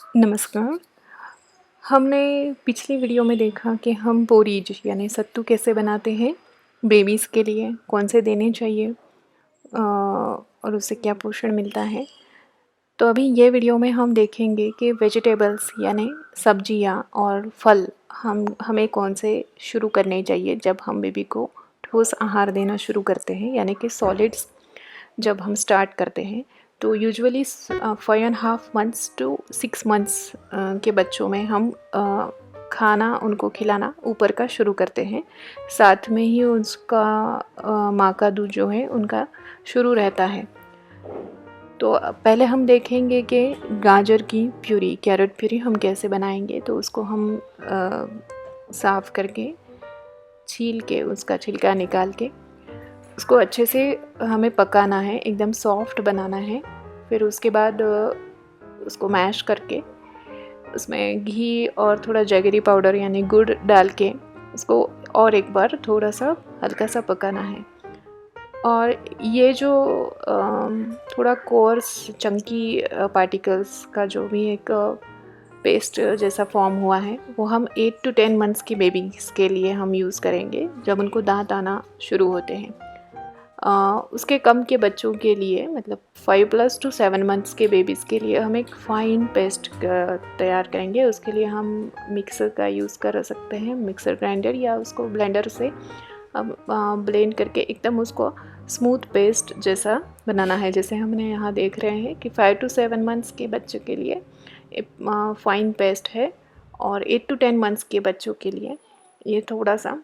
नमस्कार। हमने पिछली वीडियो में देखा कि हम पोरीज यानी सत्तू कैसे बनाते हैं बेबीज़ के लिए, कौन से देने चाहिए और उससे क्या पोषण मिलता है। तो अभी ये वीडियो में हम देखेंगे कि वेजिटेबल्स यानी सब्जियां और फल हमें कौन से शुरू करने चाहिए जब हम बेबी को ठोस आहार देना शुरू करते हैं, यानी कि सॉलिड्स जब हम स्टार्ट करते हैं। तो यूजुअली 5.5 मंथ्स टू 6 मंथ्स के बच्चों में हम खाना उनको खिलाना ऊपर का शुरू करते हैं, साथ में ही उसका माँ का दूध जो है उनका शुरू रहता है। तो पहले हम देखेंगे कि गाजर की प्यूरी, कैरेट प्यूरी हम कैसे बनाएंगे। तो उसको हम साफ़ करके छील के उसका छिलका निकाल के उसको अच्छे से हमें पकाना है, एकदम सॉफ्ट बनाना है। फिर उसके बाद उसको मैश करके उसमें घी और थोड़ा जैगरी पाउडर यानी गुड़ डाल के उसको और एक बार थोड़ा सा हल्का सा पकाना है। और ये जो थोड़ा कोर्स चंकी पार्टिकल्स का जो भी एक पेस्ट जैसा फॉर्म हुआ है, वो हम 8 to 10 मंथ्स की बेबीज़ के लिए हम यूज़ करेंगे जब उनको दांत आना शुरू होते हैं। उसके कम के बच्चों के लिए, मतलब 5+ to 7 मंथ्स के बेबीज़ के लिए हम एक फ़ाइन पेस्ट तैयार करेंगे। उसके लिए हम मिक्सर का यूज़ कर सकते हैं, मिक्सर ग्राइंडर, या उसको ब्लेंडर से अब ब्लेंड करके एकदम उसको स्मूथ पेस्ट जैसा बनाना है। जैसे हमने यहाँ देख रहे हैं कि 5 to 7 मंथ्स के बच्चों के लिए फ़ाइन पेस्ट है, और 8 to 10 मंथ्स के बच्चों के लिए ये थोड़ा सा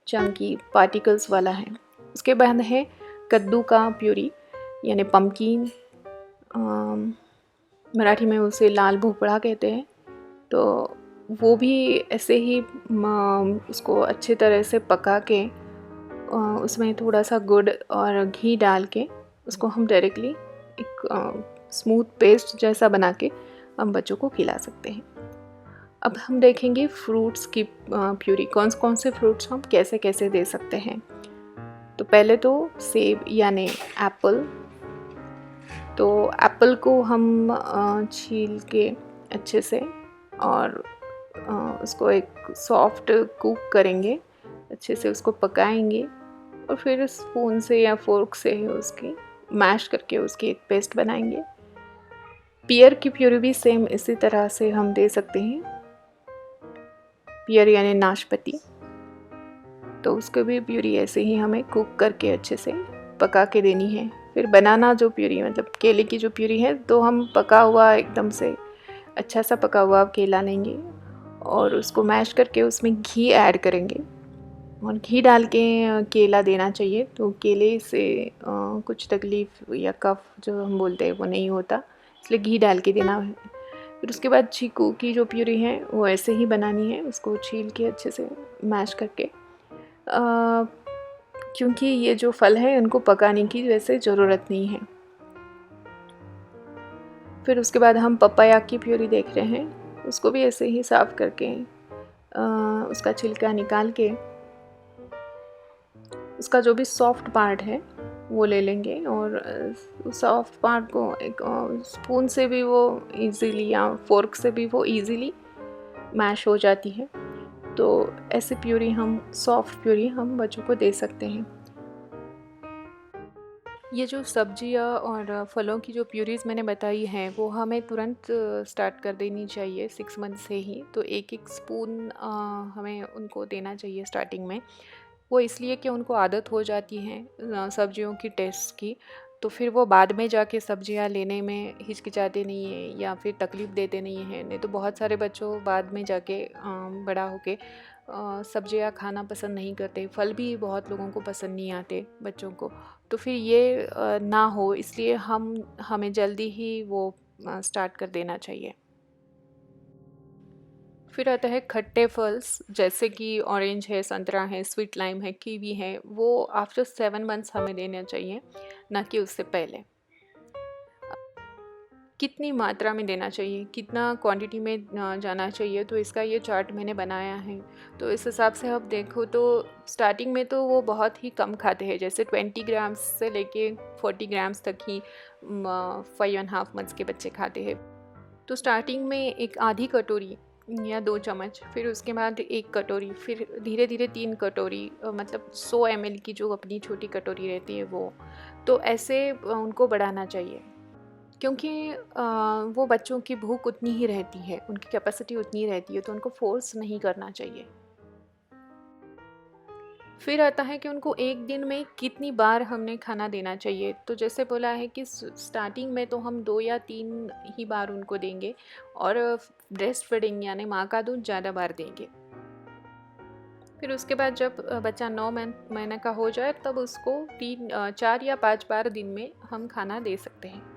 चंकी पार्टिकल्स वाला है। उसके बाद है कद्दू का प्यूरी यानी पम्पकिन, मराठी में उसे लाल भोपड़ा कहते हैं। तो वो भी ऐसे ही उसको अच्छे तरह से पका के उसमें थोड़ा सा गुड़ और घी डाल के उसको हम डायरेक्टली एक स्मूथ पेस्ट जैसा बना के हम बच्चों को खिला सकते हैं। अब हम देखेंगे फ्रूट्स की प्यूरी, कौन कौन से फ्रूट्स हम कैसे कैसे दे सकते हैं। तो पहले तो सेब यानी एप्पल। तो एप्पल को हम छील के अच्छे से और उसको एक सॉफ्ट कुक करेंगे, अच्छे से उसको पकाएंगे, और फिर स्पून से या फोर्क से उसकी मैश करके उसकी एक पेस्ट बनाएंगे। पियर की प्यूरी भी सेम इसी तरह से हम दे सकते हैं। पियर यानी नाशपाती, तो उसको भी प्यूरी ऐसे ही हमें कुक करके अच्छे से पका के देनी है। फिर बनाना जो प्यूरी, मतलब केले की जो प्यूरी है, तो हम पका हुआ एकदम से अच्छा सा पका हुआ केला लेंगे और उसको मैश करके उसमें घी ऐड करेंगे, और घी डाल के केला देना चाहिए। तो केले से कुछ तकलीफ़ या कफ जो हम बोलते हैं वो नहीं होता, इसलिए घी डाल के देना है। फिर उसके बाद चीकू की जो प्यूरी है वो ऐसे ही बनानी है, उसको छील के अच्छे से मैश करके, क्योंकि ये जो फल है उनको पकाने की वैसे ज़रूरत नहीं है। फिर उसके बाद हम पपाया की प्यूरी देख रहे हैं, उसको भी ऐसे ही साफ़ करके उसका छिलका निकाल के उसका जो भी सॉफ्ट पार्ट है वो ले लेंगे, और उस सॉफ्ट पार्ट को एक स्पून से भी वो इजीली या फोर्क से भी वो इजीली मैश हो जाती है। तो ऐसे प्यूरी हम सॉफ्ट प्यूरी हम बच्चों को दे सकते हैं। ये जो सब्जियां और फलों की जो प्यूरीज़ मैंने बताई हैं वो हमें तुरंत स्टार्ट कर देनी चाहिए 6 मंथ से ही। तो एक एक स्पून हमें उनको देना चाहिए स्टार्टिंग में। वो इसलिए कि उनको आदत हो जाती है सब्जियों की टेस्ट की, तो फिर वो बाद में जाके सब्जियां लेने में हिचकिचाते नहीं हैं या फिर तकलीफ़ देते नहीं हैं। नहीं तो बहुत सारे बच्चों बाद में जाके बड़ा होके सब्जियां खाना पसंद नहीं करते, फल भी बहुत लोगों को पसंद नहीं आते बच्चों को। तो फिर ये ना हो, इसलिए हमें जल्दी ही वो स्टार्ट कर देना चाहिए। फिर आता है खट्टे फल्स, जैसे कि ऑरेंज है, संतरा है, स्वीट लाइम है, कीवी है, वो आफ्टर 7 मंथ्स हमें देना चाहिए, ना कि उससे पहले। कितनी मात्रा में देना चाहिए, कितना क्वांटिटी में जाना चाहिए, तो इसका ये चार्ट मैंने बनाया है। तो इस हिसाब से आप देखो तो स्टार्टिंग में तो वो बहुत ही कम खाते हैं, जैसे 20 ग्राम्स से लेके 40 ग्राम्स तक ही 5.5 मंथ्स के बच्चे खाते हैं। तो स्टार्टिंग में एक आधी कटोरी या 2 चम्मच, फिर उसके बाद 1 कटोरी, फिर धीरे-धीरे 3 कटोरी, मतलब 100 ml की जो अपनी छोटी कटोरी रहती है वो। तो ऐसे उनको बढ़ाना चाहिए, क्योंकि वो बच्चों की भूख उतनी ही रहती है, उनकी कैपेसिटी उतनी ही रहती है, तो उनको फ़ोर्स नहीं करना चाहिए। फिर आता है कि उनको एक दिन में कितनी बार हमने खाना देना चाहिए। तो जैसे बोला है कि स्टार्टिंग में तो हम 2 या 3 ही बार उनको देंगे, और ब्रेस्ट फीडिंग यानी माँ का दूध ज़्यादा बार देंगे। फिर उसके बाद जब बच्चा 9 महीने का हो जाए, तब उसको 4 या 5 बार दिन में हम खाना दे सकते हैं।